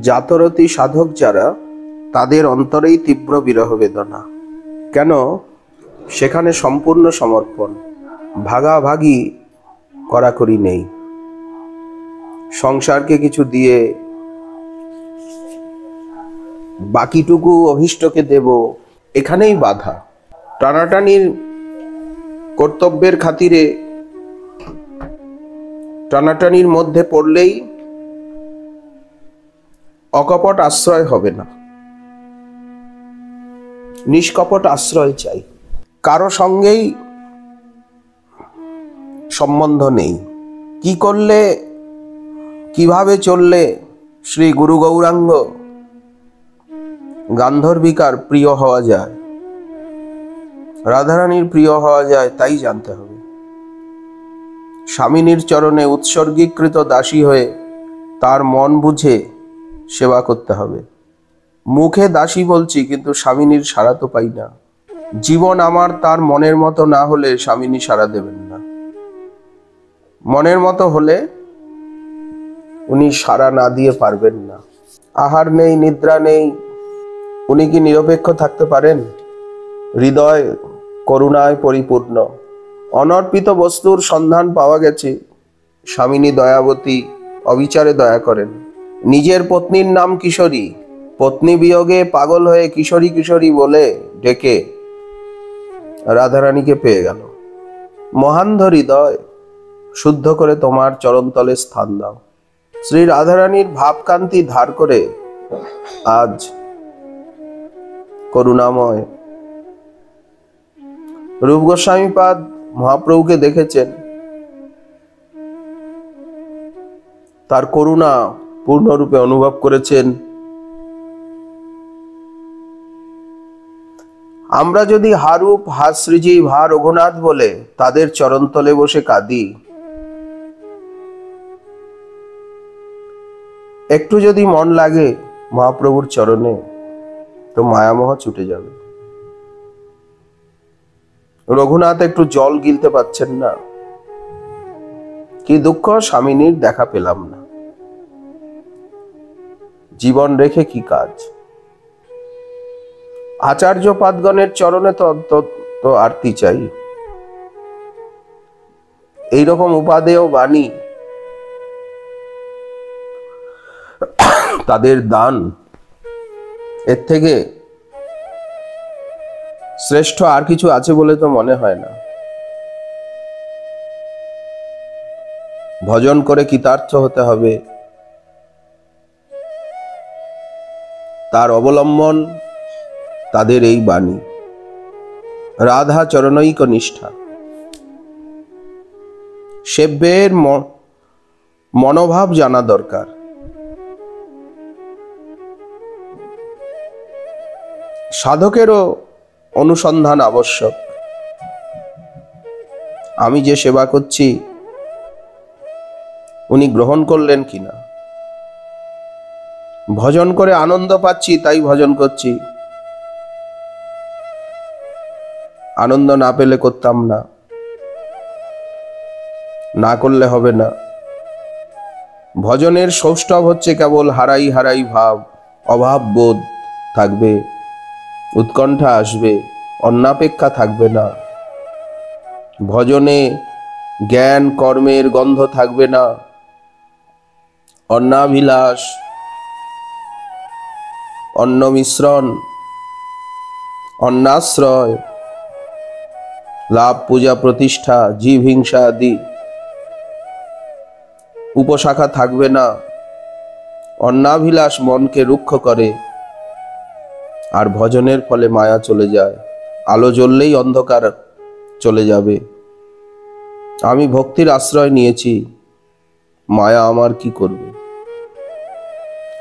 জাতরতি সাধক যারা, তাদের অন্তরেই তীব্র বিরহ বেদনা। কেন? সেখানে সম্পূর্ণ সমর্পণ, ভাগাভাগি কড়াকড়ি নেই। সংসারকে কিছু দিয়ে বাকিটুকু অভীষ্টকে দেব, এখানেই বাধা। টানাটানির কর্তব্যের খাতিরে টানাটানির মধ্যে পড়লেই অকপট আশ্রয় হবে না, নিষ্কপট আশ্রয় চাই। কারো সঙ্গেই সম্বন্ধ নেই। কি করলে, কিভাবে চললে শ্রী গুরু গৌরাঙ্গ গান্ধর্বিকার প্রিয় হওয়া যায়, রাধারানীর প্রিয় হওয়া যায়, তাই জানতে হবে। স্বামিনীর চরণে উৎসর্গীকৃত দাসী হয়ে তার মন বুঝে সেবা করতে হবে। মুখে দাসী বলছি, কিন্তু স্বামিনীর সাড়া তো পাই না। জীবন আমার তার মনের মতো না হলে স্বামিনী সাড়া দেবেন না। মনের মতো হলে উনি সাড়া না দিয়ে পারবেন না। আহার নেই, নিদ্রা নেই, উনি কি নিরপেক্ষ থাকতে পারেন? হৃদয় করুণায় পরিপূর্ণ। অনর্পিত বস্তুর সন্ধান পাওয়া গেছে, স্বামিনী দয়াবতী, অবিচারে দয়া করেন। নিজের পত্নীর নাম কিশোরী, পত্নী বিয়োগে পাগল হয়ে কিশোরী কিশোরী বলে ডেকে রাধারানীকে পেয়ে গেল। মহান্ধ হৃদয়, শুদ্ধ করে তোমার চরণতলে স্থান দাও। শ্রী রাধারানীর ভাবকান্তি ধার করে আজ করুণাময় রূপ গোস্বামীপাদ মহাপ্রভুকে দেখেছেন, তার করুণা পূর্ণরূপে অনুভব করেছেন। আমরা যদি হারূপ, হাশ্রীজীব, হা রঘুনাথ বলে তাদের চরণতলে বসে কাঁদি, একটু যদি মন লাগে মহাপ্রভুর চরণে, তো মায়ামোহ ছুটে যাবে। রঘুনাথ একটু জল গিলতে পারছেন না, কি দুঃখ, স্বামিনীর দেখা পেলাম না। জীবন রেখে কি কাজ? আচার্য পাদগণের চরণে তো আরতি চাই। এইরকম উপাদেয় বাণী, তাদের দান, এর থেকে শ্রেষ্ঠ আর কিছু আছে বলে তো মনে হয় না। ভজন করে কৃতার্থ হতে হবে, তার অবলম্বন তাদের এই বাণী, রাধা চরণৈক নিষ্ঠা। সেব্যের মনোভাব জানা দরকার। সাধকেরও অনুসন্ধান আবশ্যক। আমি যে সেবা করছি উনি গ্রহণ করলেন কিনা। ভজন করে আনন্দ পাচ্ছি তাই ভজন করছি, আনন্দ না পেলে করতাম না, না করলে হবে না। ভজনের সৌষ্ঠব হচ্ছে কেবল হারাই হারাই ভাব, অভাব বোধ থাকবে, উৎকণ্ঠা আসবে, অন্নাপেক্ষা থাকবে না। ভজনে জ্ঞান কর্মের গন্ধ থাকবে না, অন্নাভিলাষ, অন্ন মিশ্রণ, অন্নাশ্রয়, লাভ, পূজা, প্রতিষ্ঠা, জীব হিংসা আদি উপশাখা থাকবে না। অন্নাভিলাষ মনকে রুক্ষ করে, আর ভজনের ফলে মায়া চলে যায়। আলো জ্বললেই অন্ধকার চলে যাবে। আমি ভক্তির আশ্রয় নিয়েছি, মায়া আমার কি করবে?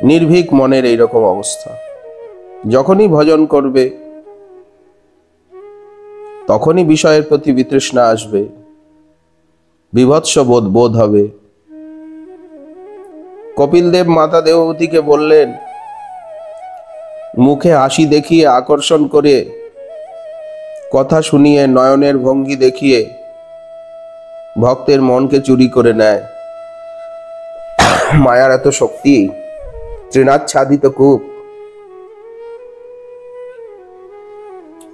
নির্ভীক মনের এইরকম অবস্থা। যখনই ভজন করবে তখনই বিষয়ের প্রতি বিতৃষ্ণা আসবে, বিভৎস বোধ হবে। কপিলদেব মাতা দেবভূতিকে বললেন, মুখে হাসি দেখিয়ে আকর্ষণ করে কথা শুনিয়ে, নয়নের ভঙ্গি দেখিয়ে ভক্তের মনকে চুরি করে নেয়। মায়ার এত শক্তি, তৃণাচ্ছাদিত কূপ।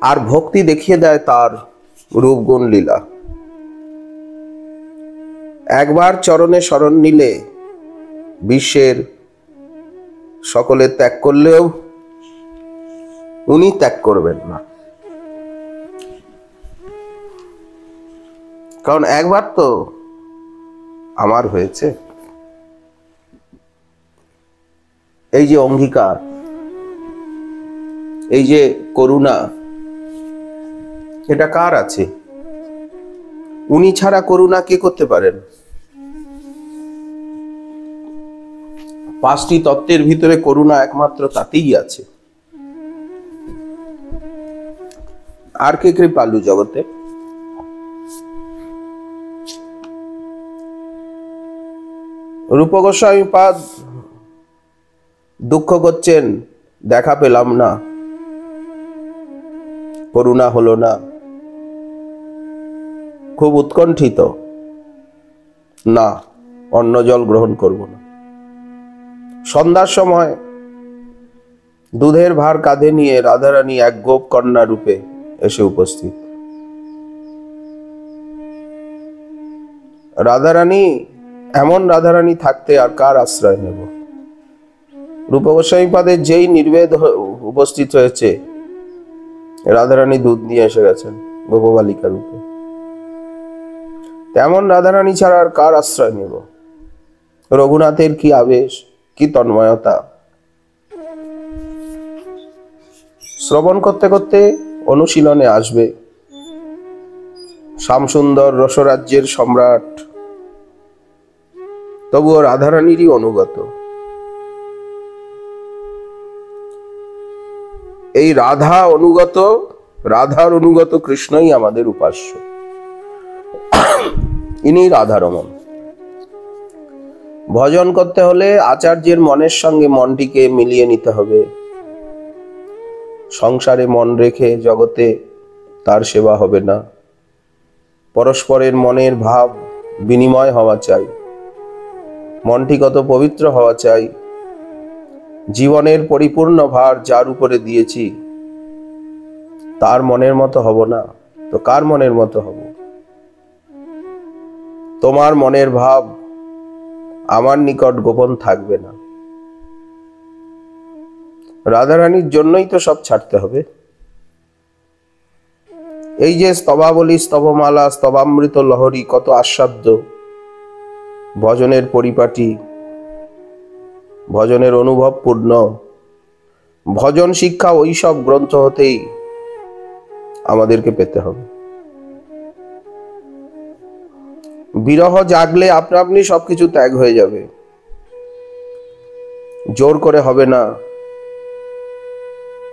আর ভক্তি দেখিয়ে দেয় তার রূপগুণ লীলা। একবার চরণে শরণ নিলে বিশ্বের সকলে ত্যাগ করলেও উনি ত্যাগ করবেন না। কারণ একবার তো আমার হয়েছে। এই যে অঙ্গীকার, এই যে করুণা, এটা কার আছে? উনি ছাড়া করুণা কে করতে পারেন? পাঁচটি তত্ত্বের ভিতরে করুণা একমাত্র তাতেই আছে। আর কে কৃপালু জগতে? রূপ গোস্বামী পাদ দুঃখ করছেন, দেখা পেলাম না, করুণা হলো না। খুব উৎকণ্ঠিত, না অন্ন জল গ্রহণ করব না। সন্ধ্যার সময় দুধের ভার কাঁধে নিয়ে রাধারানী এক গোপ কন্যা রূপে এসে উপস্থিত। রাধারানী, এমন রাধারানী থাকতে আর কার আশ্রয় নেব? রূপ গোস্বামী পাদের যেই নির্বেদ উপস্থিত হয়েছে, রাধারানী দুধ নিয়ে এসে গেছেন গোপবালিকা রূপে। তেমন রাধারানী ছাড়া আর কার আশ্রয় নেব? রঘুনাথের কি আবেশ, কি তন্ময়তা! শ্রবণ করতে করতে অনুশীলনে আসবে শ্যামসুন্দর রসরাজ্যের সম্রাট, তবুও রাধারানীরই অনুগত। এই রাধার অনুগত কৃষ্ণই আমাদের উপাস্য। ইনি রাধারমণ। ভজন করতে হলে আচার্যের মনের সঙ্গে মনটিকে মিলিয়ে নিতে হবে। সংসারে মন রেখে জগতে তার সেবা হবে না। পরস্পরের মনের ভাব বিনিময় হওয়া চাই। মনটি কত পবিত্র হওয়া চাই। জীবনের পরিপূর্ণ ভার যার উপরে দিয়েছি, তার মনের মতো হব না তো কার মনের মতো হব? তোমার মনের ভাব আমার নিকট গোপন থাকবে না। রাধারানীর জন্যই তো সব ছাড়তে হবে। এই যে স্তবাবলী, স্তবমালা, স্তবামৃত লহরী, কত আস্বাদ্য, ভজনের পরিপাটি, ভজনের অনুভব পূর্ণ। ভজন শিক্ষা ওই সব গ্রন্থ হতেই আমাদেরকে পেতে হবে। বিরহ জাগলে আপনা আপনি সবকিছু ত্যাগ হয়ে যাবে। জোর করে হবে না,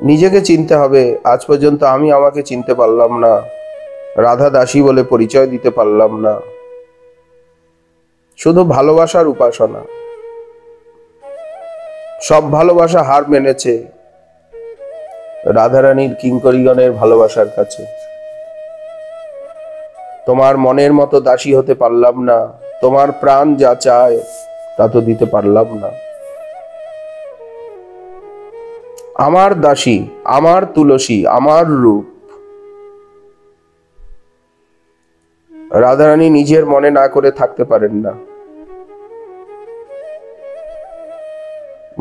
নিজেকে চিনতে হবে। আজ পর্যন্ত আমি আমাকে চিনতে পারলাম না, রাধা দাসী বলে পরিচয় দিতে পারলাম না। শুধু ভালোবাসার উপাসনা, সব ভালোবাসা হার মেনেছে রাধারানীর কিঙ্করীগণের ভালোবাসার কাছে। তোমার মনের মতো দাসী হতে পারলাম না, তোমার প্রাণ যা চায় তা তো দিতে পারলাম না। আমার দাসী, আমার তুলসী, আমার রূপ। রাধারানী নিজের মনে না করে থাকতে পারেন না।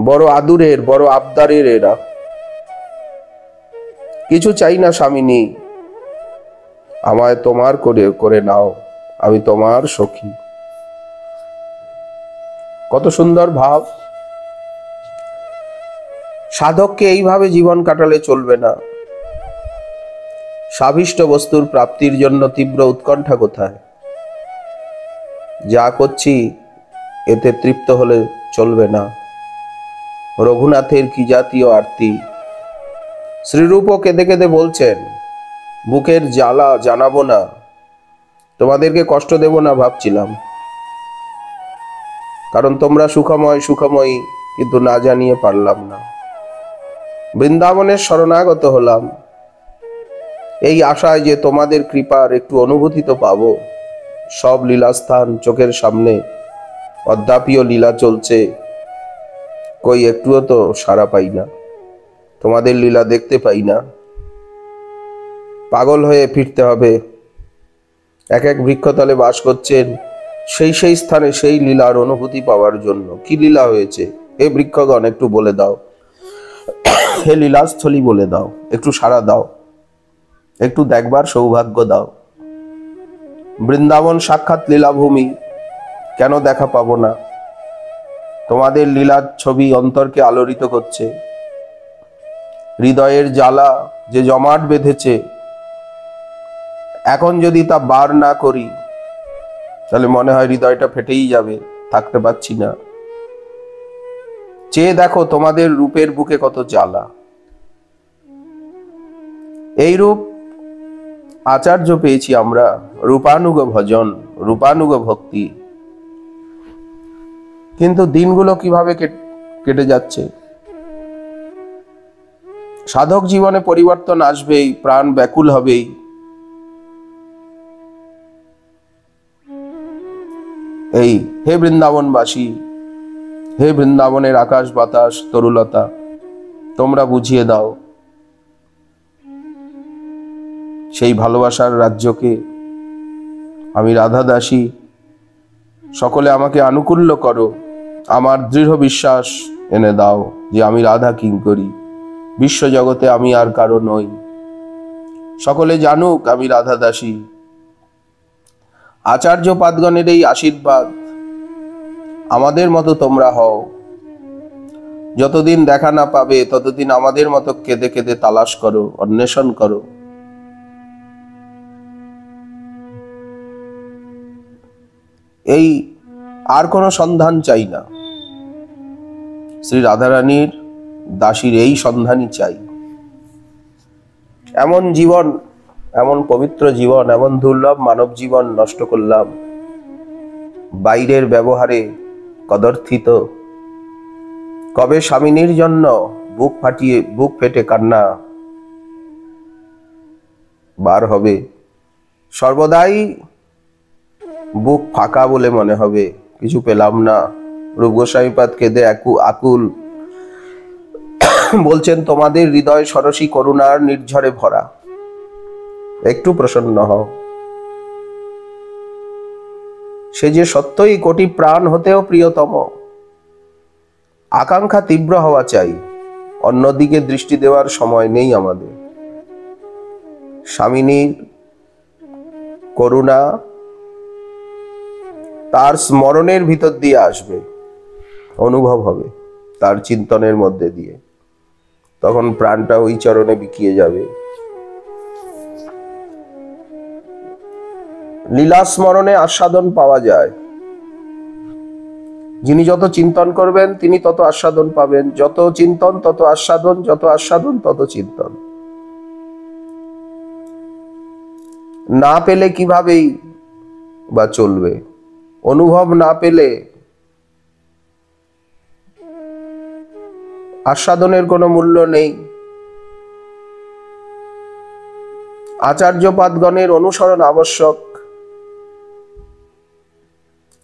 বড় আদুরের, বড় আবদারের এরা। কিছু চাই না স্বামিনী, আমায় তোমার করে নাও, আমি তোমার সখী। কত সুন্দর ভাব! সাধককে এইভাবে জীবন কাটালে চলবে না। সাভিষ্ট বস্তুর প্রাপ্তির জন্য তীব্র উৎকণ্ঠা কোথায়? যা করছি এতে তৃপ্ত হলে চলবে না। রঘুনাথের কি জাতীয় আরতি! শ্রীরূপ কেঁদে কেঁদে বলছেন, বুকের জ্বালা জানাবো না, তোমাদেরকে কষ্ট দেব না ভাবছিলাম, কারণ তোমরা সুখময়ী, কিন্তু না জানিয়ে পারলাম না। বৃন্দাবনের শরণাগত হলাম, এই আশায় যে তোমাদের কৃপার একটু অনুভূতি তো পাবো। সব লীলাস্থান চোখের সামনে, অদ্যাপিও লীলা চলছে, কই একটুও তো সাড়া পাই না, তোমাদের লীলা দেখতে পাই না। পাগল হয়ে ফিরতে হবে। এক এক বৃক্ষতলে বাস করছেন, সেই সেই স্থানে সেই লীলার অনুভূতি পাওয়ার জন্য। কি লীলা হয়েছে হে বৃক্ষগণ, একটু বলে দাও, হে লীলাস্থলী বলে দাও, একটু সাড়া দাও, একটু দেখবার সৌভাগ্য দাও। বৃন্দাবন সাক্ষাৎ লীলাভূমি, কেন দেখা পাবো না? তোমাদের লীলার ছবি অন্তরকে আলোড়িত করছে। হৃদয়ের জ্বালা যে জমাট বেঁধেছে, এখন যদি তা বার না করি তাহলে মনে হয় হৃদয়টা ফেটেই যাবে, থাকতে পারছি না। চেয়ে দেখো তোমাদের রূপের বুকে কত জ্বালা। এই রূপ আচার্য পেয়েছি আমরা, রূপানুগ ভজন, রূপানুগ ভক্তি। কিন্তু দিনগুলো কিভাবে কেটে যাচ্ছে। সাধক জীবনে পরিবর্তন আসবেই, প্রাণ ব্যাকুল হবেই। এই হে বৃন্দাবনবাসী, হে বৃন্দাবনের আকাশ বাতাস তরুলতা, তোমরা বুঝিয়ে দাও সেই ভালোবাসার রাজ্যকে। আমি রাধা দাসী, সকলে আমাকে আনুকূল্য করো। আমার দৃঢ় বিশ্বাস এনে দাও যে আমি রাধা কিঙ্করী, বিশ্বজগতে আমি আর কারো নই। সকলে জানুক আমি রাধা দাসী। আচার্য পাদগণের এই আশীর্বাদ আমাদের মতো তোমরা হও। যতদিন দেখা না পাবে ততদিন আমাদের মতো কেঁদে কেঁদে তালাশ করো, অন্বেষণ করো। এই আর কোনো সন্ধান চাই না, শ্রী রাধারানীর দাসীর এই সন্ধানই চাই। এমন জীবন, এমন পবিত্র জীবন, এমন দুর্লভ মানব জীবন নষ্ট করলাম বাইরের ব্যবহারে কদর্থিত। কবে স্বামিনীর জন্য বুক ফেটে কান্না বার হবে, সর্বদাই বুক ফাঁকা বলে মনে হবে, কিছু পেলাম না। রূপ গোস্বামীপাদ কেঁদে আকুল বলছেন, তোমাদের হৃদয় সরসী করুণার নির্ঝরে ভরা, একটু প্রসন্ন হও। সে যে সত্যই কোটি প্রাণ হতেও প্রিয়তম। আকাঙ্ক্ষা তীব্র হওয়া চাই, অন্যদিকে দৃষ্টি দেওয়ার সময় নেই আমাদের। স্বামিনীর করুণা তার স্মরণের ভিতর দিয়ে আসবে, অনুভব হবে তার চিন্তনের মধ্যে দিয়ে, তখন প্রাণটা ওই চরণে বিকিয়ে যাবে। লীলা স্মরণে আস্বাদন পাওয়া যায়। যিনি যত চিন্তন করবেন তিনি তত আস্বাদন পাবেন। যত চিন্তন তত আস্বাদন, যত আস্বাদন তত চিন্তন। না পেলে কিভাবেই বা চলবে? অনুভব না পেলে আস্বাদনের কোনো মূল্য নেই। আচার্যপাদগণের অনুসরণ আবশ্যক।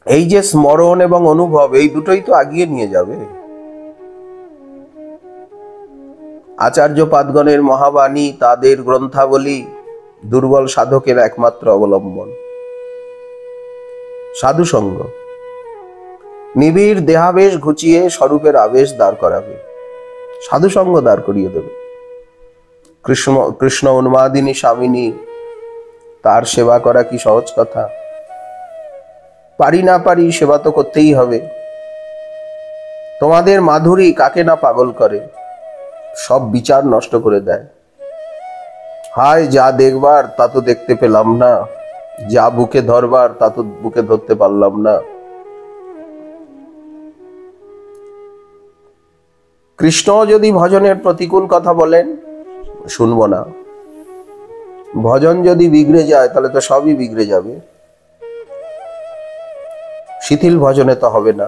এই যে স্মরণ এবং অনুভব, এই দুটোই তো আগিয়ে নিয়ে যাবে। আচার্যপাদগণের মহাবাণী, তাদের গ্রন্থাবলী দুর্বল সাধকের একমাত্র অবলম্বন। সাধুসঙ্গ নিবিড় দেহাবেশ ঘুচিয়ে স্বরূপের আবেশ দাঁড় করাবে, সাধুসঙ্গ দাঁড় করিয়ে দেবে। কৃষ্ণ উন্মাদিনী স্বামিনী, তার সেবা করা কি সহজ কথা? পারি না পারি, সেবা তো করতেই হবে। তোমাদের মাধুরী কাকে না পাগল করে, সব বিচার নষ্ট করে দেয়। হায়, যা দেখবার তা তো দেখতে পেলাম না, যা বুকে ধরবার তা তো বুকে ধরতে পারলাম না। কৃষ্ণ যদি ভজনের প্রতিকূল কথা বলেন, শুনবো না। ভজন যদি বিগড়ে যায় তাহলে তো সবই বিগড়ে যাবে। শিথিল ভজনে তো হবে না।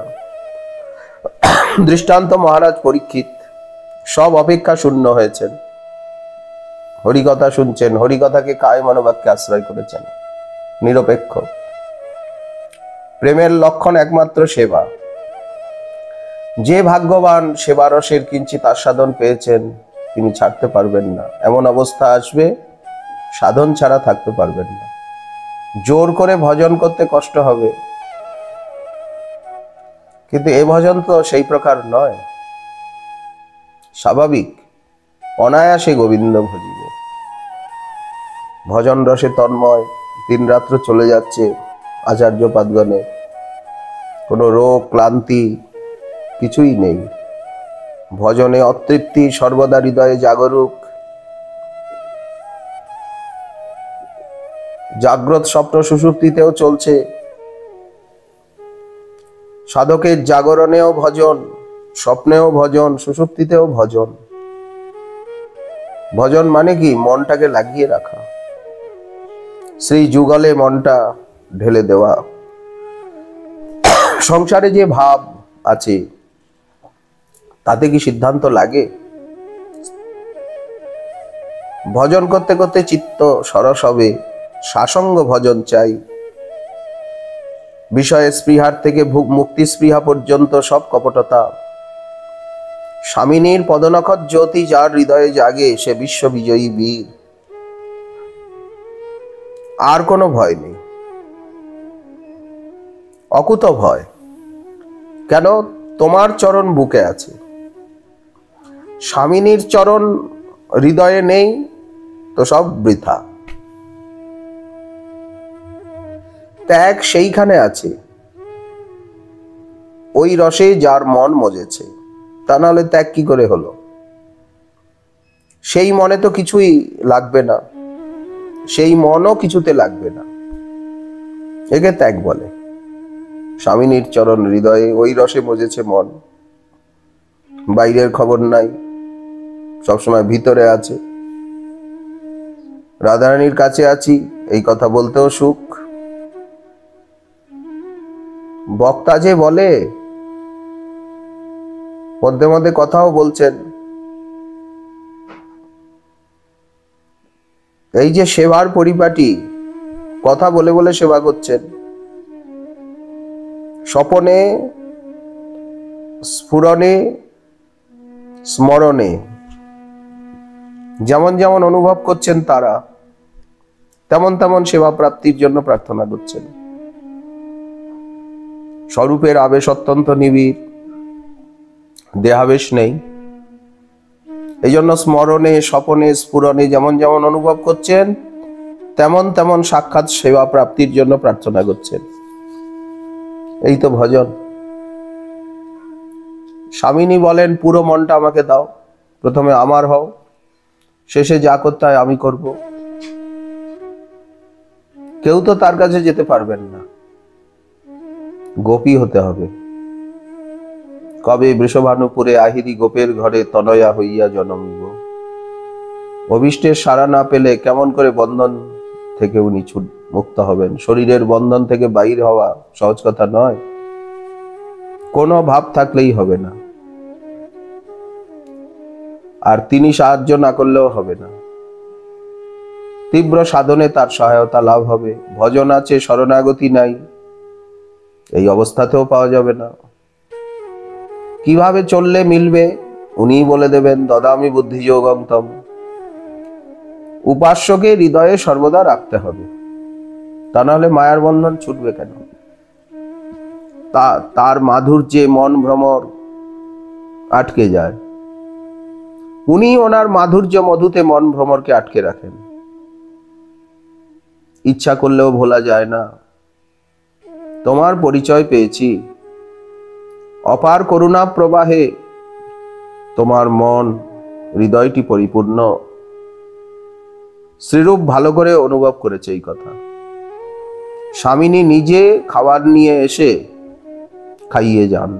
দৃষ্টান্ত মহারাজ পরীক্ষিত, সব অপেক্ষা শূন্য হয়েছেন। হরিকথা শুনছেন, হরিকথাকে কায় মনোবাক্যে আশ্রয় করেছেন, নিরপেক্ষ। প্রেমের লক্ষণ একমাত্র সেবা। যে ভাগ্যবান সেবা রসের কিঞ্চিৎ আস্বাদন পেয়েছেন, তিনি ছাড়তে পারবেন না। এমন অবস্থা আসবে, সাধন ছাড়া থাকতে পারবেন না। জোর করে ভজন করতে কষ্ট হবে, কিন্তু এ ভজন তো সেই প্রকার নয়। স্বাভাবিক, অনায়াসে গোবিন্দ ভজিব। ভজন রসে তন্ময়, দিন রাত্র চলে যাচ্ছে আচার্য পাদগণে, কোনো রোগ ক্লান্তি কিছুই নেই। ভজনে অতৃপ্তি সর্বদা হৃদয়ে জাগরুক। জাগ্রত স্বপ্ন সুষুপ্তিতেও চলছে। সাধকের জাগরণেও ভজন, স্বপ্নেও ভজন, সুষুপ্তিতেও ভজন। ভজন মানে কি? মনটাকে লাগিয়ে রাখা, শ্রী যুগলে মনটা ঢেলে দেওয়া। সংসারে যে ভাব আছে তাতে কি সিদ্ধান্ত লাগে? ভজন করতে করতে চিত্ত সরস হবে, সাসঙ্গ ভজন চাই। বিষয়ে স্পৃহার থেকে মুক্তি স্পৃহা পর্যন্ত সব কপটতা। স্বামিনীর পদনখত জ্যোতি যার হৃদয়ে জাগে, সে বিশ্ববিজয়ী বীর। আর কোনো ভয় নেই, অকুত ভয়। কেন? তোমার চরণ বুকে আছে, স্বামিনীর চরণ হৃদয়ে নেই তো সব বৃথা। ত্যাগ সেইখানে আছে, ওই রসে যার মন মজেছে। তা নাহলে ত্যাগ কি করে হলো? সেই মনে তো কিছুই লাগবে না, সেই মনও কিছুতে লাগবে না, একে ত্যাগ বলে। স্বামিনীর চরণ হৃদয়ে, ওই রসে মজেছে মন। বাইরের খবর নাই, সবসময় ভিতরে আছে। রাধারানীর কাছে আছি, এই কথা বলতেও সুখ। বক্তা যে বলে, মধ্যে মধ্যে কথাও বলছেন, এই যে সেবার পরিপাটি, কথা বলে বলে সেবা করছেন। স্বপনে, স্ফুরণে, স্মরণে যেমন যেমন অনুভব করছেন তারা, তেমন তেমন সেবা প্রাপ্তির জন্য প্রার্থনা করছেন। স্বরূপের আবেশ অত্যন্ত নিবিড়, দেহাবেশ নেই। এই জন্য স্মরণে, স্বপনে, স্ফুরণে যেমন যেমন অনুভব করছেন, তেমন তেমন সাক্ষাৎ সেবা প্রাপ্তির জন্য প্রার্থনা করছেন। এই তো ভজন। স্বামিনী বলেন, পুরো মনটা আমাকে দাও, প্রথমে আমার হও, শেষে যা করতে হয় আমি করব। কেউ তো তার কাছে যেতে পারবেন না, গোপী হতে হবে। কবে বৃষভানুপুরে আহিরি গোপের ঘরে তনয়া হইয়া জন্মিব। অভিষ্টের সাড়া না পেলে কেমন করে বন্ধন থেকে উনি মুক্ত হবেন? শরীরের বন্ধন থেকে বাইর হওয়া সহজ কথা নয়। কোনো ভাব থাকলেই হবে না, আর তিনি সাহায্য না করলেও হবে না। তীব্র সাধনে তার সহায়তা লাভ হবে। ভজন আছে, শরণাগতি নাই, এই অবস্থাতেও পাওয়া যাবে না। কিভাবে চললে মিলবে উনিই বলে দেবেন। দদামি বুদ্ধি যোগম তম। উপাস্যকে হৃদয়ে সর্বদা রাখতে হবে, তা নাহলে মায়ার বন্ধন ছুটবে কেন? তার মাধুর্যে মন ভ্রমর আটকে যায়। উনি ওনার মাধুর্য মধুতে মন ভ্রমরকে আটকে রাখেন। ইচ্ছা করলেও ভোলা যায় না। তোমার পরিচয় পেয়েছি, অপার করুণা প্রবাহে তোমার মন, হৃদয়টি পরিপূর্ণ। শ্রীরূপ ভালো করে অনুভব করেছে এই কথা। স্বামিনী নিজে খাবার নিয়ে এসে খাইয়ে যান।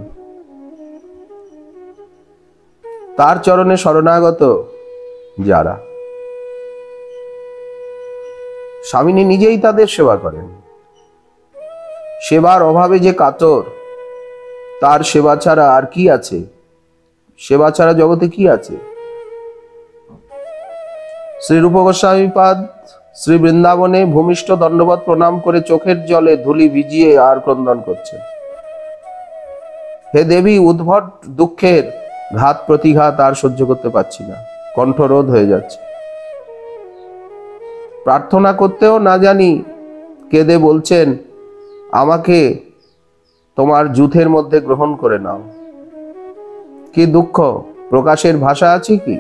তার চরণে শরণাগত যারা, স্বামিনী নিজেই তাদের সেবা করেন। সেবার অভাবে যে কাতর, তার সেবা ছাড়া আর কি আছে? সেবা ছাড়া জগতে কি আছে? শ্রী রূপ গোস্বামীপাদ শ্রী বৃন্দাবনে ভূমিষ্ঠ দণ্ডবত প্রণাম করে চোখের জলে ধুলি ভিজিয়ে আর ক্রন্দন করছেন। হে দেবী, উদ্ভট দুঃখের ঘাত প্রতিঘাত আর সহ্য করতে পারছি না, কণ্ঠরোধ হয়ে যাচ্ছে। প্রার্থনা করতেও না জানি কেঁদে বলছেন, আমাকে তোমার যুথের মধ্যে গ্রহণ করে নাও। কি দুঃখ, প্রকাশের ভাষা আছে কি?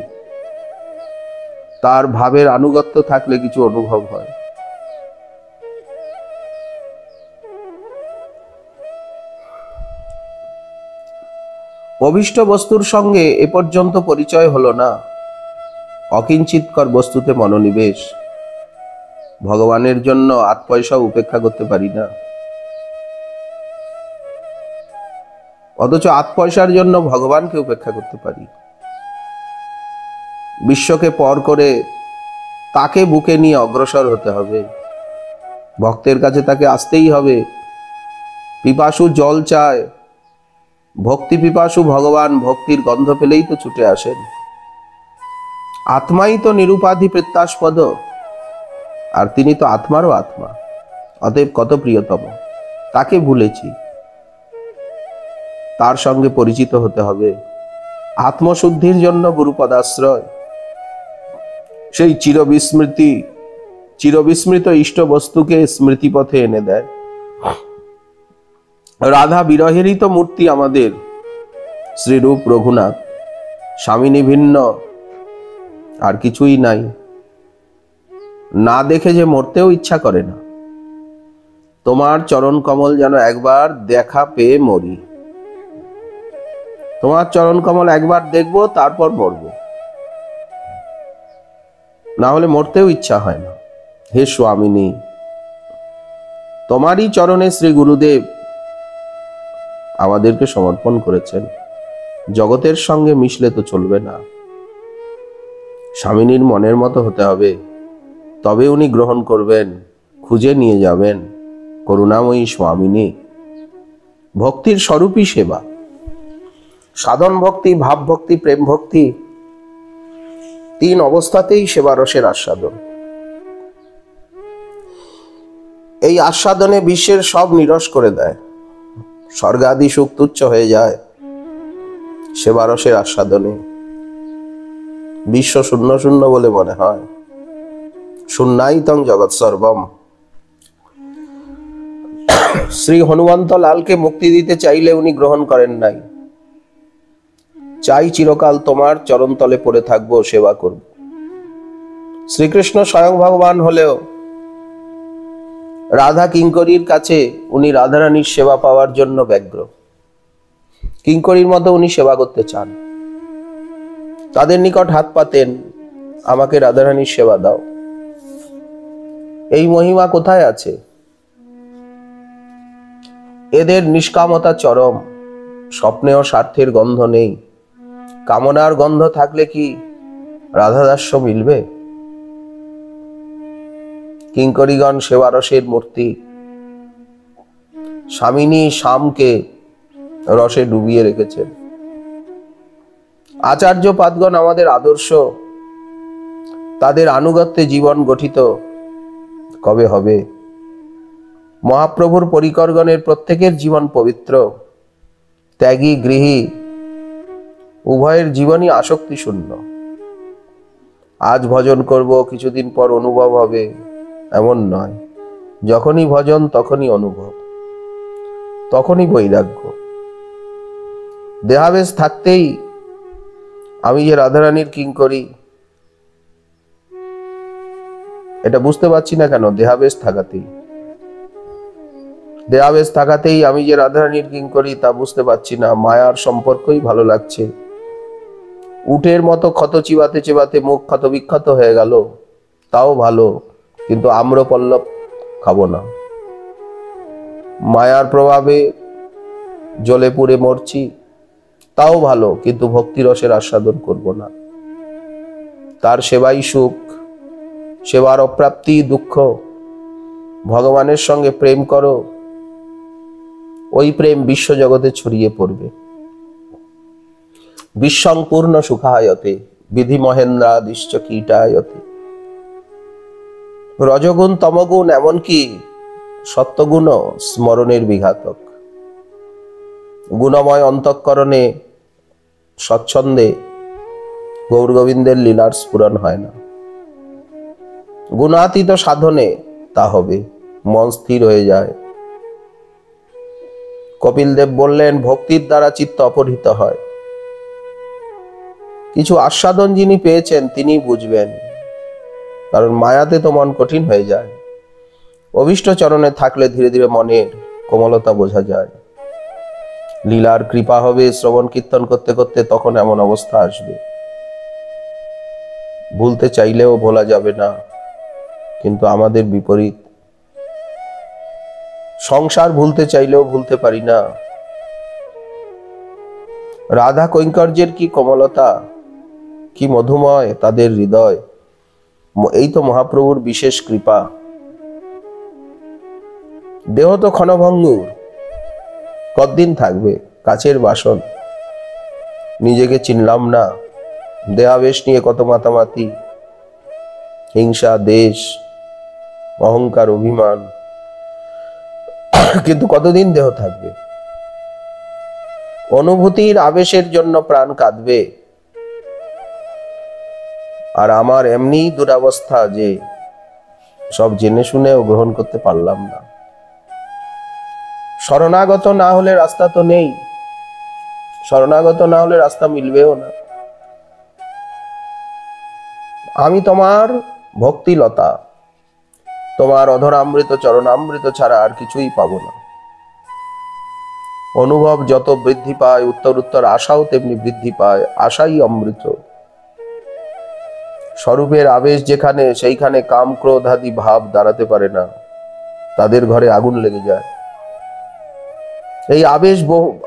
তার ভাবের আনুগত্য থাকলে কিছু অনুভব হয়। অভীষ্ট বস্তুর সঙ্গে এ পর্যন্ত পরিচয় হলো না, অকিঞ্চিৎকর বস্তুতে মনোনিবেশ। ভগবানের জন্য ৮ পয়সা উপেক্ষা করতে পারি না, অথচ ৮ পয়সার জন্য ভগবানকে উপেক্ষা করতে পারি। বিশ্বকে পর করে তাকে বুকে নিয়ে অগ্রসর হতে হবে, ভক্তের কাছে তাকে আসতেই হবে। পিপাসু জল চায়, ভক্তি পিপাসু ভগবান ভক্তির গন্ধ পেলেই তো ছুটে আসেন। আত্মাই তো নিরুপাধি প্রত্যাস্পদ, আর তিনি তো আত্মারও আত্মা, অতএব কত প্রিয়তম। তাকে ভুলেছি, তার সঙ্গে পরিচিত হতে হবে। আত্মশুদ্ধির জন্য গুরুপদাশ্রয়, সেই চিরবিস্মৃত ইষ্ট বস্তুকে স্মৃতিপথে এনে দেয়। রাধা বিরহেরই তো মূর্তি আমাদের শ্রীরূপ রঘুনাথ, স্বামিনী ভিন্ন আর কিছুই নাই। না দেখে যে মরতেও ইচ্ছা করে না। তোমার চরণ কমল যেন একবার দেখা পেয়ে মরি। তোমার চরণ কমল একবার দেখবো, তারপর মরবো, না হলে মরতেও ইচ্ছা হয় না। হে স্বামিনী, তোমারই চরণে শ্রী গুরুদেব আমাদেরকে সমর্পণ করেছেন। জগতের সঙ্গে মিশলে তো চলবে না, স্বামিনীর মনের মতো হতে হবে, তবে উনি গ্রহণ করবেন, খুঁজে নিয়ে যাবেন। করুণাময়ী স্বামিনী ভক্তির স্বরূপই সেবা। সাধন ভক্তি, ভাব ভক্তি, প্রেম ভক্তি, 3 অবস্থাতেই সেবা রসের আস্বাদন। এই আস্বাদনে বিশ্বের সব নিরস করে দেয়, স্বর্গাদি সুখ তুচ্ছ হয়ে যায়। সেবা রসের আস্বাদনে বিশ্ব শূন্য শূন্য বলে মনে হয়। শূন্যায়িতং জগৎ সর্বম। শ্রী হনুমন্ত লালকে মুক্তি দিতে চাইলে উনি গ্রহণ করেন নাই। চাই চিরকাল তোমার চরণতলে পড়ে থাকবো, সেবা করব। শ্রীকৃষ্ণ স্বয়ং ভগবান হলেও রাধা কিঙ্করীর কাছে উনি রাধারানীর সেবা পাওয়ার জন্য ব্যগ্র। কিঙ্করীর মতো উনি সেবা করতে চান। তাদের নিকট হাত পাতেন, আমাকে রাধারানীর সেবা দাও। এই মহিমা কোথায় আছে? এদের নিষ্কামতা চরম, স্বপ্নেও স্বার্থের গন্ধ নেই। কামনার গন্ধ থাকলে কি রাধাদাস্য মিলবে? কিঙ্করীগণ সেবারসের মূর্তি। স্বামিনী শ্যামকে রসে ডুবিয়ে রেখেছেন। আচার্য পাদগণ আমাদের আদর্শ, তাদের আনুগত্যে জীবন গঠিত কবে হবে? মহাপ্রভুর পরিকরগণের প্রত্যেকের জীবন পবিত্র, ত্যাগী গৃহী উভয়ের জীবনই আসক্তি শূন্য। আজ ভজন করব, কিছুদিন পর অনুভব হবে, এমন নয়। যখনই ভজন তখনই অনুভব, তখনই বৈরাগ্য। দেহাবেশ থাকতেই আমি যে রাধারানীর কিঙ্করী এটা বুঝতে পারছি না কেন? দেহাবেশ থাকাতেই আমি যে রাধারানীর কিঙ্করী তা বুঝতে পারছি না। মায়ার সম্পর্কই ভালো লাগছে। উটের মতো ক্ষত চিবাতে চিবাতে মুখ ক্ষত বিক্ষত হয়ে গেল, তাও ভালো, কিন্তু আম্রপল্লব খাবো না। মায়ার প্রভাবে জ্বলে পুড়ে মরছি, তাও ভালো, কিন্তু ভক্তিরসের আস্বাদন করব না। তার সেবাই সুখ, সেবার অপ্রাপ্তি দুঃখ। ভগবানের সঙ্গে প্রেম করো, ওই প্রেম বিশ্বজগতে ছড়িয়ে পড়বে। বিশ্বং পূর্ণ সুখায়তে বিধি মহেন্দ্রাদিশ্চ কীটায়তে রজগুণ তমগুণ এমনকি সত্যগুণও স্মরণের বিঘাতক। গুণময় অন্তঃকরণে স্বচ্ছন্দে গৌরগোবিন্দের লীলার স্ফুরণ হয় না। গুণাতীত সাধনে তা হবে, মন স্থির হয়ে যায়। কপিল দেব বললেন, ভক্তির দ্বারা চিত্ত অপহৃত হয়। কিছু আস্বাদন যিনি পেয়েছেন তিনি বুঝবেন, কারণ মায়াতে তো মন কঠিন হয়ে যায়। অভীষ্ট চরণে থাকলে ধীরে ধীরে মনের কোমলতা বোঝা যায়। লীলার কৃপা হবে, শ্রবণ কীর্তন করতে করতে তখন এমন অবস্থা আসবে, ভুলতে চাইলেও ভোলা যাবে না। কিন্তু আমাদের বিপরীত, সংসার ভুলতে চাইলেও ভুলতে পারি না। রাধা কৈঙ্কর্যের কি কোমলতা, কি মধুময় তাদের হৃদয়, এই তো মহাপ্রভুর বিশেষ কৃপা। দেহ তো ক্ষণভঙ্গুর, কতদিন থাকবে, কাচের বাসন। নিজেকে চিনলাম না, দেহাবেশ নিয়ে কত মাতামাতি, হিংসা, দেশ, অহংকার, অভিমান। কিন্তু কতদিন দেহ থাকবে? অনুভূতির আবেশের জন্য প্রাণ কাঁদবে। আর আমার এমনি দুরবস্থা যে সব জেনে শুনেও গ্রহণ করতে পারলাম না। শরণাগত না হলে রাস্তা তো নেই, শরণাগত না হলে রাস্তা মিলবেও না। আমি তোমার ভক্তিলতা, তোমার অধরামৃত চরণামৃত ছাড়া আর কিছুই পাবো না। অনুভব যত বৃদ্ধি পায়, উত্তর উত্তর আশাও তেমনি বৃদ্ধি পায়। আশাই অমৃত। স্বরূপের আবেশ যেখানে, সেইখানে কাম ক্রোধ আদি ভাব দাঁড়াতে পারে না, তাদের ঘরে আগুন লেগে যায়। এই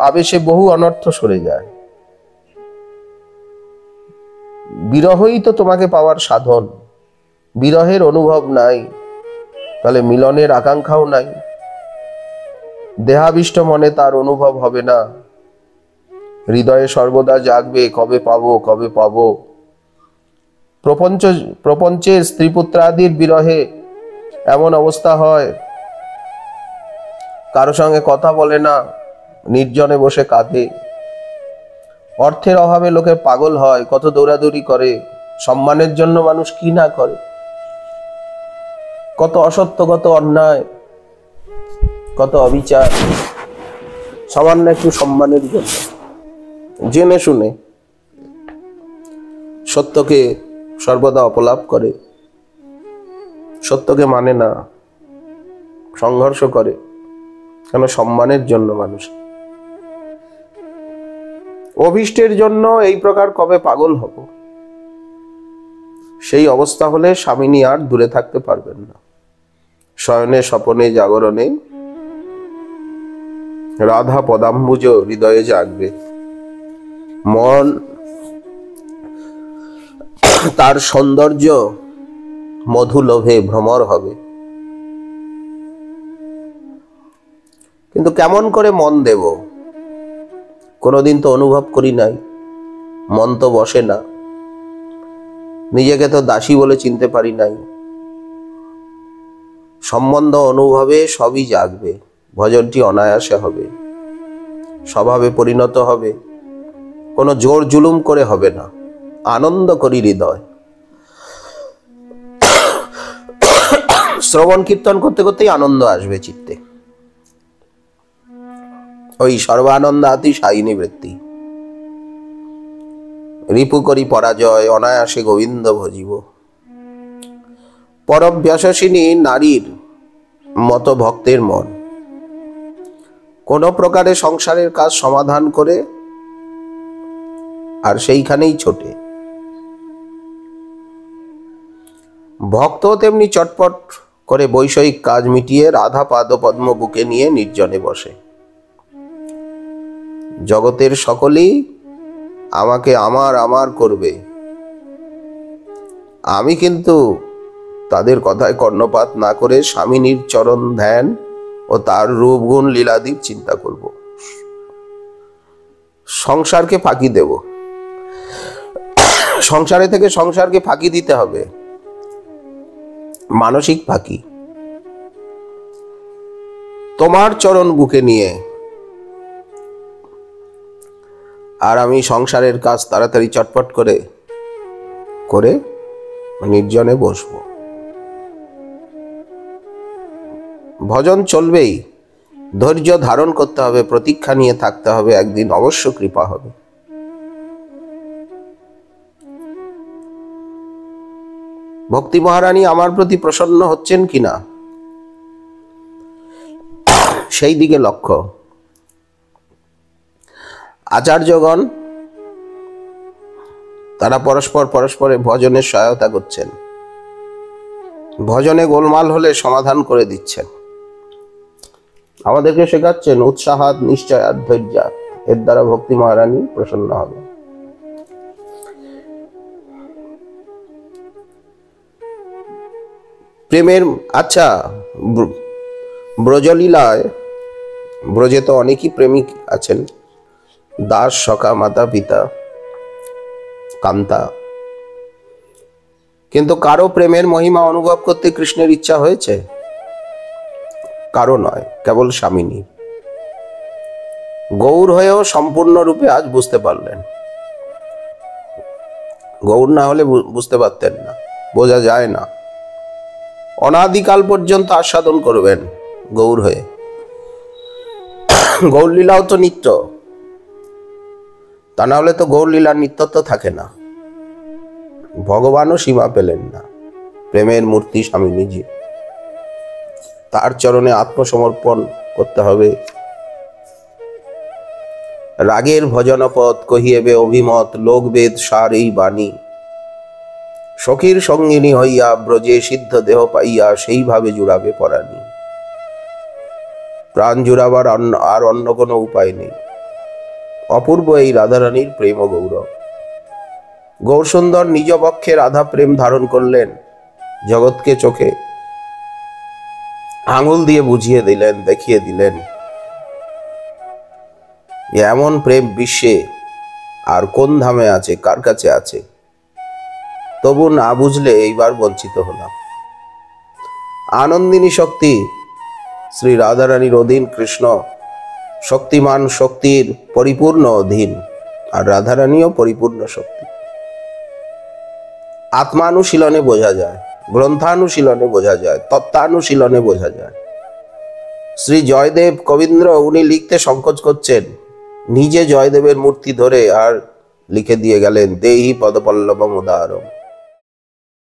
আবেশে বহু অনর্থ সরে যায়। বিরহই তো তোমাকে পাওয়ার সাধন। বিরহের অনুভব নাই, তাহলে মিলনের আকাঙ্ক্ষাও নাই। দেহাবিষ্ট মনে তার অনুভব হবে না। হৃদয়ে সর্বদা জাগবে, কবে পাবো, কবে পাবো। প্রপঞ্চে স্ত্রীপুত্রাদির বিরহে এমন অবস্থা হয়, কারো সঙ্গে কথা বলে না, নির্জনে বসে কাঁদে। অর্থের অভাবে লোকে পাগল হয়, কত দৌড়াদৌড়ি করে। সম্মানের জন্য মানুষ কি না করে, কত অসত্য, কত অন্যায়, কত অবিচার, সামান্য একটু সম্মানের জন্য জেনে শুনে সত্যকে সর্বদা অপলাপ করে, সত্যকে মানে না, সংঘর্ষ করে। কেন? সম্মানের জন্য। মানুষ অভীষ্টের জন্য এই প্রকার কবে পাগল হব? সেই অবস্থা হলে স্বামিনী আর দূরে থাকতে পারবেন না। শয়নে স্বপনে জাগরণে রাধা পদাম্বুজ হৃদয়ে জাগবে। মন তার সৌন্দর্য মধু লোভে ভ্রমর হবে। কিন্তু কেমন করে মন দেব? কোনোদিন তো অনুভব করি নাই, মন তো বসে না। নিজেকে তো দাসী বলে চিনতে পারি নাই। সম্বন্ধ অনুভবে সবই জাগবে, ভজনটি অনায়াসে হবে, স্বভাবে পরিণত হবে, কোনো জোর জুলুম করে হবে না। আনন্দ করি হৃদয়। শ্রবণ কীর্তন করতে করতেই আনন্দ আসবে চিত্তে। ওই সর্বানন্দাতি সায়িনী বৃত্তি। রিপু করি পরাজয়, অনায়াসে গোবিন্দ ভজিব। পরব্যসসিনী নারীর মতো ভক্তের মন কোন প্রকারে সংসারের কাজ সমাধান করে আর সেইখানেই ছোটে। ভক্ত তেমনি চটপট করে বৈষয়িক কাজ মিটিয়ে রাধা পাদ পদ্ম বুকে নিয়ে নির্জনে বসে। জগতের সকলেই আমাকে আমার আমার করবে, আমি কিন্তু তাদের কথায় কর্ণপাত না করে স্বামিনীর চরণ ধ্যান ও তার রূপ গুণ লীলাদির চিন্তা করব। সংসারকে ফাঁকি দেব, সংসারে থেকে সংসারকে ফাঁকি দিতে হবে। মানসিক ফাঁকি। তোমার চরণ বুকে নিয়ে আর আমি সংসারের কাজ তাড়াতাড়ি চটপট করে করে নির্জনে বসবো। ভজন চলবেই, ধৈর্য ধারণ করতে হবে, প্রতীক্ষা নিয়ে থাকতে হবে, একদিন অবশ্য কৃপা হবে। ভক্তি মহারানী আমার প্রতি প্রসন্ন হচ্ছেন কিনা সেই দিকে লক্ষ্য। আচার্যগণ তারা পরস্পরে ভজনের সহায়তা করছেন, ভজনে গোলমাল হলে সমাধান করে দিচ্ছেন, আমাদেরকে শেখাচ্ছেন উৎসাহাত নিশ্চয়াত ধৈর্যাত। এর দ্বারা ভক্তি মহারানী প্রসন্ন হবে। প্রেমের আচ্ছা, ব্রজলীলায়, ব্রজে তো অনেকই প্রেমিক আছেন, দাস, সখা, মাতা, পিতা, কান্তা, কিন্তু কারো প্রেমের মহিমা অনুভব করতে কৃষ্ণের ইচ্ছা হয়েছে? কারো নয়, কেবল স্বামিনী। গৌর হয়েও সম্পূর্ণরূপে আজ বুঝতে পারলেন। গৌর না হলে বুঝতে পারতেন না, বোঝা যায় না। অনাদিকাল পর্যন্ত আস্বাদন করবেন গৌর হয়ে। গৌরলীলাও তো নিত্য, তা না হলে তো গৌরলীলার নিত্যত্ব থাকে না। ভগবানও সীমা পেলেন না, প্রেমের মূর্তি স্বামী নিজে। তার চরণে আত্মসমর্পণ করতে হবে। রাগের ভজনপথ কহিয়েবে অভিমত, লোকবেদ সার এই বাণী। সখীর সঙ্গিনী হইয়া ব্রজে সিদ্ধ দেহ পাইয়া, সেইভাবে জুড়াবে পরাণী। প্রাণ জুড়াবার আর অন্য কোনো উপায় নেই। অপূর্ব এই রাধারানীর প্রেম ও গৌরব। গৌরসুন্দর নিজ পক্ষে রাধা প্রেম ধারণ করলেন, জগৎকে চোখে আঙুল দিয়ে বুঝিয়ে দিলেন, দেখিয়ে দিলেন এমন প্রেম বিশ্বে আর কোন ধামে আছে, কার কাছে আছে। তবু না বুঝলে এইবার বঞ্চিত হলাম। আনন্দিনী শক্তি শ্রী রাধারানীর অধীন, কৃষ্ণ শক্তিমান শক্তির পরিপূর্ণ অধীন, আর রাধারানীও পরিপূর্ণ শক্তি। আত্মানুশীলনে বোঝা যায়, গ্রন্থানুশীলনে বোঝা যায়, তত্ত্বানুশীলনে বোঝা যায়। শ্রী জয়দেব কবীন্দ্র উনি লিখতে সংকোচ করছেন, নিজে জয়দেবের মূর্তি ধরে আর লিখে দিয়ে গেলেন, দেহি পদপল্লবম উদারম।